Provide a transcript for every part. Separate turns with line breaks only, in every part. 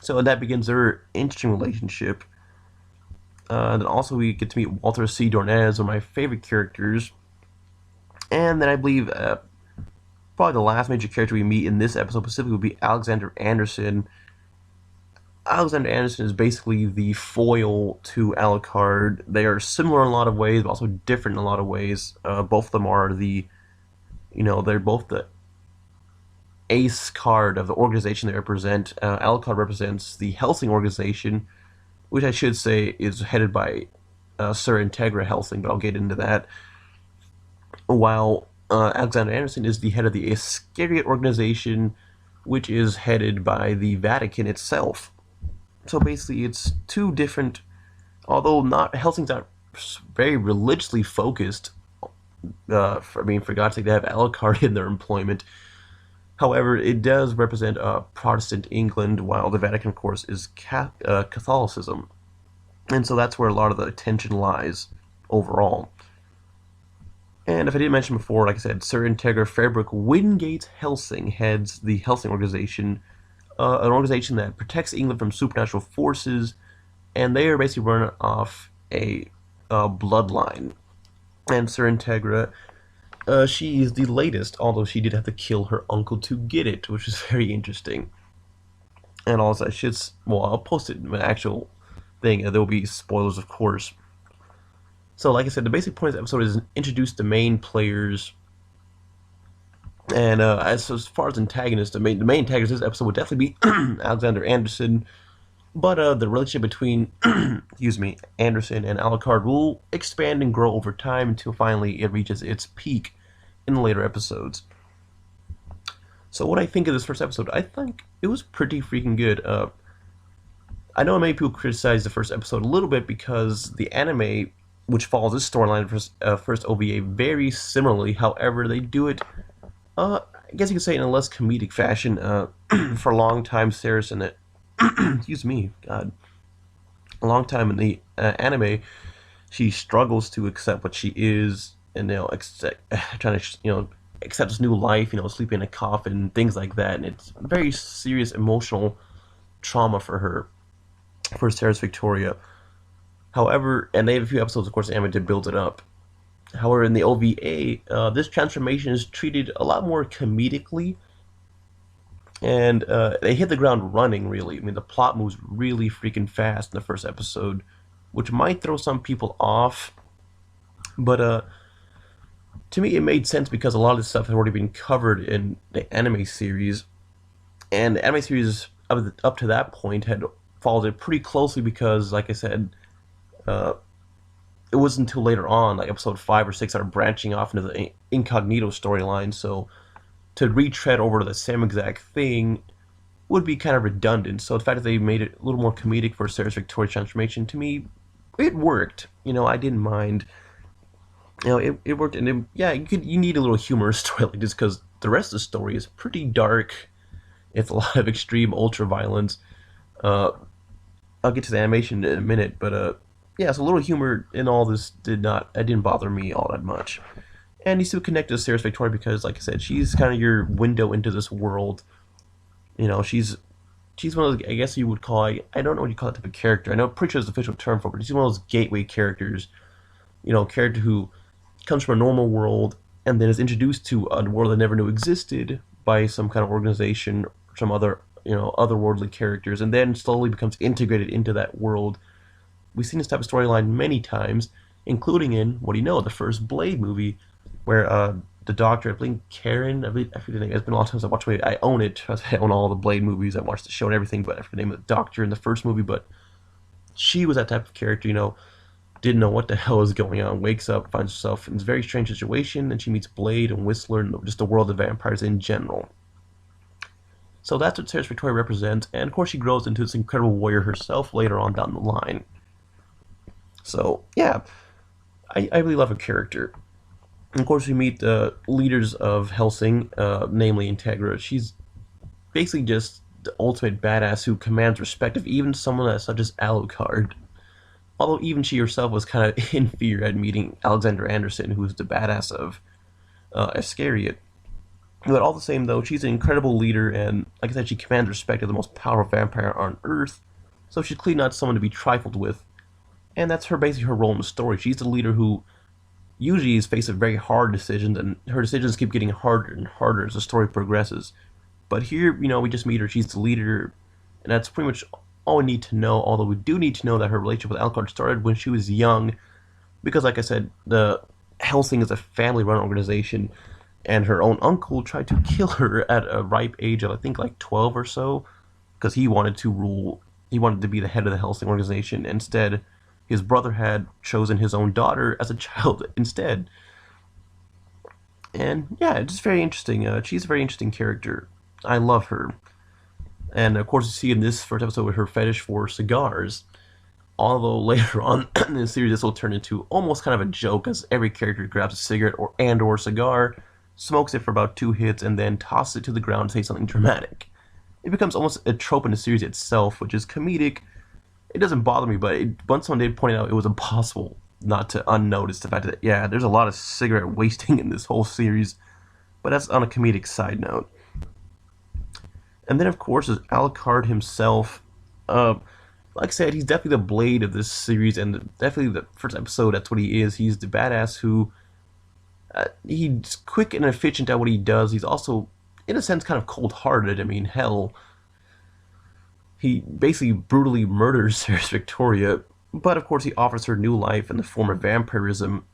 So that begins their interesting relationship. Then also we get to meet Walter C. Dornez, one of my favorite characters. And then I believe probably the last major character we meet in this episode specifically would be Alexander Anderson. Alexander Anderson is basically the foil to Alucard. They are similar in a lot of ways, but also different in a lot of ways. Both of them are they're both the ace card of the organization they represent. Alucard represents the Hellsing organization, which I should say is headed by Sir Integra Hellsing, but I'll get into that. While Alexander Anderson is the head of the Iscariot organization, which is headed by the Vatican itself. So basically, it's two different, although not Helsing's not very religiously focused. For God's sake, they have Alucard in their employment. However, it does represent Protestant England, while the Vatican, of course, is Catholicism. And so that's where a lot of the attention lies overall. And if I didn't mention before, like I said, Sir Integra Fairbrook Wingate Hellsing heads the Hellsing organization, an organization that protects England from supernatural forces, and they are basically running off a bloodline. And Sir Integra, she is the latest, although she did have to kill her uncle to get it, which is very interesting. And also, I'll post it in an actual thing. There will be spoilers, of course. So, like I said, the basic point of this episode is introduce the main players. And as far as antagonists, the main antagonist of this episode would definitely be Alexander Anderson. But the relationship between, Anderson and Alucard will expand and grow over time until finally it reaches its peak in the later episodes. So what I think of this first episode, I think it was pretty freaking good. I know many people criticize the first episode a little bit because the anime, which follows this storyline first OVA very similarly. However, they do it, I guess you could say, in a less comedic fashion. For a long time, Saracen, a long time in the anime, she struggles to accept what she is, and trying to accept this new life, sleeping in a coffin, things like that, and it's very serious emotional trauma for her, for Sarah's Victoria. However, and they have a few episodes, of course, the anime to build it up. However, in the OVA, this transformation is treated a lot more comedically, and they hit the ground running, really. I mean, the plot moves really freaking fast in the first episode, which might throw some people off, but to me, it made sense because a lot of this stuff had already been covered in the anime series, and the anime series up to that point had followed it pretty closely because, like I said, it wasn't until later on, like episode 5 or 6, started branching off into the Incognito storyline. So to retread over to the same exact thing would be kind of redundant. So the fact that they made it a little more comedic for Sarah's Victoria transformation, to me, it worked. I didn't mind. It worked, and you need a little humorous story like this because the rest of the story is pretty dark. It's a lot of extreme ultra violence. I'll get to the animation in a minute, but so a little humor in all this didn't bother me all that much. And you still connect to Sarah's Victoria because, like I said, she's kind of your window into this world. She's one of those, I guess you would call, I don't know what you call that type of character. I know pretty sure there's an official term for it, but she's one of those gateway characters. A character who comes from a normal world and then is introduced to a world they never knew existed by some kind of organization or some other, otherworldly characters, and then slowly becomes integrated into that world. We've seen this type of storyline many times, including in, the first Blade movie, where the Doctor, I believe Karen, I forget the name, it's been a long time since I watched it. I own it. I own all the Blade movies. I watched the show and everything, but I forget the name of the Doctor in the first movie, but she was that type of character, didn't know what the hell is going on, wakes up, finds herself in this very strange situation, and she meets Blade and Whistler and just the world of vampires in general. So that's what Sarah's Victoria represents, and of course she grows into this incredible warrior herself later on down the line. So, yeah, I really love her character. And of course we meet the leaders of Hellsing, namely Integra. She's basically just the ultimate badass who commands respect of even someone such as Alucard. Although even she herself was kind of inferior at meeting Alexander Anderson, who's the badass of Iscariot. But all the same, though, she's an incredible leader, and like I said, she commands respect as the most powerful vampire on Earth. So she's clearly not someone to be trifled with, and that's basically her role in the story. She's the leader who usually is faced with very hard decisions, and her decisions keep getting harder and harder as the story progresses. But here, we just meet her. She's the leader, and that's pretty much all we need to know. Although we do need to know that her relationship with Alucard started when she was young, because, like I said, the Hellsing is a family-run organization, and her own uncle tried to kill her at a ripe age of, I think, like 12 or so, because he wanted to rule. He wanted to be the head of the Hellsing organization. Instead, his brother had chosen his own daughter as a child instead. And yeah, it's just very interesting. She's a very interesting character. I love her. And of course, you see in this first episode with her fetish for cigars. Although later on in the series, this will turn into almost kind of a joke, as every character grabs a cigarette or cigar, smokes it for about 2 hits, and then tosses it to the ground and says something dramatic. It becomes almost a trope in the series itself, which is comedic. It doesn't bother me, but once someone did point out, it was impossible not to unnotice the fact that, yeah, there's a lot of cigarette wasting in this whole series, but that's on a comedic side note. And then, of course, is Alucard himself. Like I said, he's definitely the blade of this series, and definitely the first episode, that's what he is. He's the badass who, he's quick and efficient at what he does. He's also, in a sense, kind of cold-hearted. I mean, hell, he basically brutally murders Sarah's Victoria, but of course he offers her new life in the form of vampirism.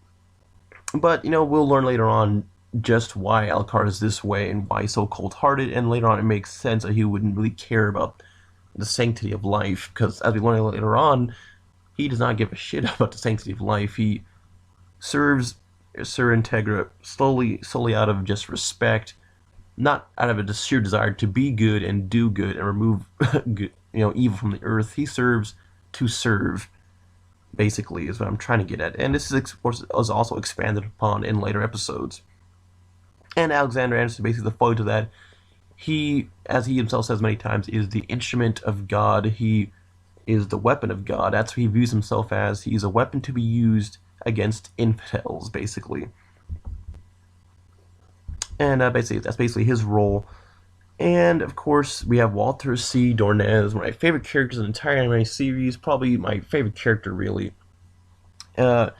But, we'll learn later on just why Alucard is this way and why he's so cold-hearted, and later on it makes sense that he wouldn't really care about the sanctity of life, because as we learn later on, he does not give a shit about the sanctity of life. He serves Sir Integra solely out of just respect, not out of a sheer desire to be good and do good and remove evil from the earth. He serves to serve, basically, is what I'm trying to get at. And this is, of course, is also expanded upon in later episodes. And Alexander Anderson, basically the foil to that, he, as he himself says many times, is the instrument of God. He is the weapon of God. That's what he views himself as. He's a weapon to be used against infidels, basically. And that's basically his role. And, of course, we have Walter C. Dornez, one of my favorite characters in the entire anime series. Probably my favorite character, really. Of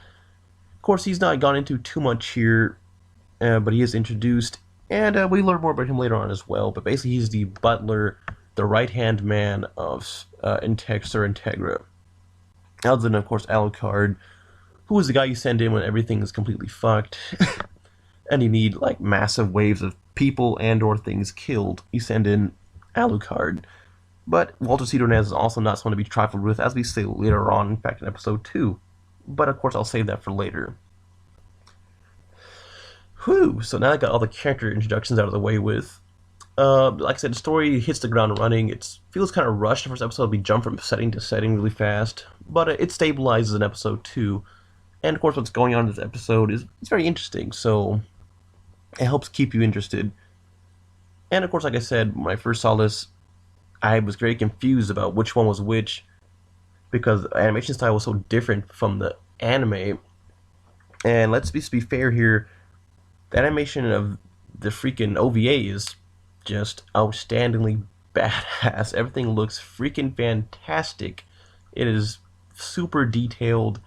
course, he's not gone into too much here, but he is introduced. And we learn more about him later on as well. But basically, he's the butler, the right-hand man of Sir Integra. Other than, of course, Alucard, who is the guy you send in when everything is completely fucked. And you need, like, massive waves of people and or things killed. You send in Alucard. But Walter C. Dornez is also not someone to be trifled with, as we say later on, in fact, in episode 2. But, of course, I'll save that for later. Whew, so now I got all the character introductions out of the way with. Like I said, the story hits the ground running. It feels kind of rushed. The first episode, we jump from setting to setting really fast. But it stabilizes in episode 2. And, of course, what's going on in this episode is it's very interesting, so it helps keep you interested. And, of course, like I said, when I first saw this, I was very confused about which one was which, because the animation style was so different from the anime. And let's be fair here, the animation of the freaking OVA is just outstandingly badass. Everything looks freaking fantastic. It is super detailed.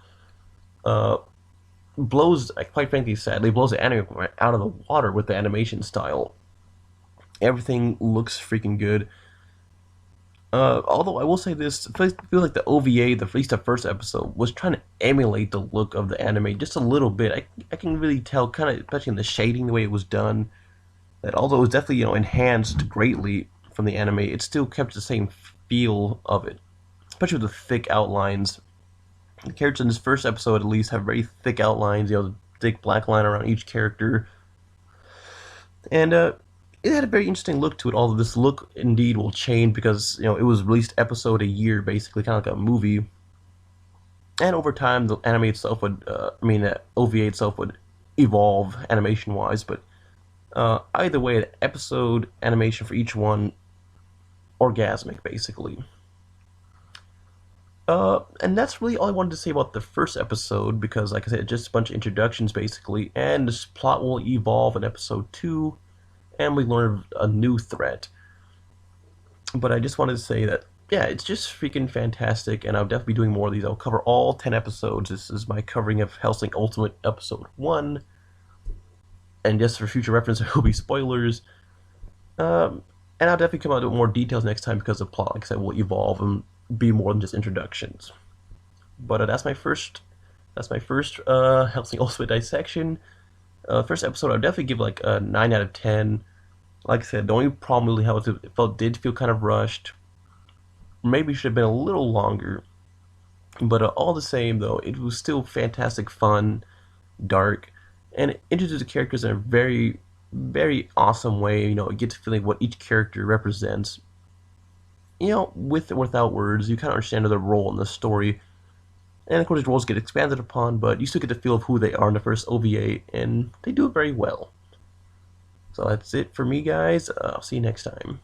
Blows, quite frankly, sadly, blows the anime out of the water with the animation style. Everything looks freaking good. Although I will say this, I feel like the OVA, at least the first episode, was trying to emulate the look of the anime just a little bit. I can really tell, kind of, especially in the shading, the way it was done, that although it was definitely, enhanced greatly from the anime, it still kept the same feel of it, especially with the thick outlines. The characters in this first episode, at least, have very thick outlines, the thick black line around each character. And, it had a very interesting look to it, although this look indeed will change because, it was released episode a year, basically, kind of like a movie. And over time, the anime itself would, the OVA itself would evolve animation-wise, but either way, the episode animation for each one, orgasmic, basically. And that's really all I wanted to say about the first episode, because, like I said, just a bunch of introductions, basically, and this plot will evolve in episode 2, and we learn a new threat. But I just wanted to say that, yeah, it's just freaking fantastic, and I'll definitely be doing more of these. I'll cover all 10 episodes. This is my covering of Hellsing Ultimate Episode 1, and just for future reference, there will be spoilers. Um, and I'll definitely come out with more details next time because the plot, like I said, will evolve and be more than just introductions. But that's my first Hellsing Ultimate dissection. First episode, I'll definitely give like a 9 out of 10. Like I said, the only problem really was it did feel kind of rushed. Maybe should have been a little longer. But all the same, though, it was still fantastic fun, dark, and it introduced the characters in a very, very awesome way. It gets feeling what each character represents. With or without words, you kind of understand their role in the story. And of course, the roles get expanded upon, but you still get the feel of who they are in the first OVA, and they do it very well. So that's it for me, guys. I'll see you next time.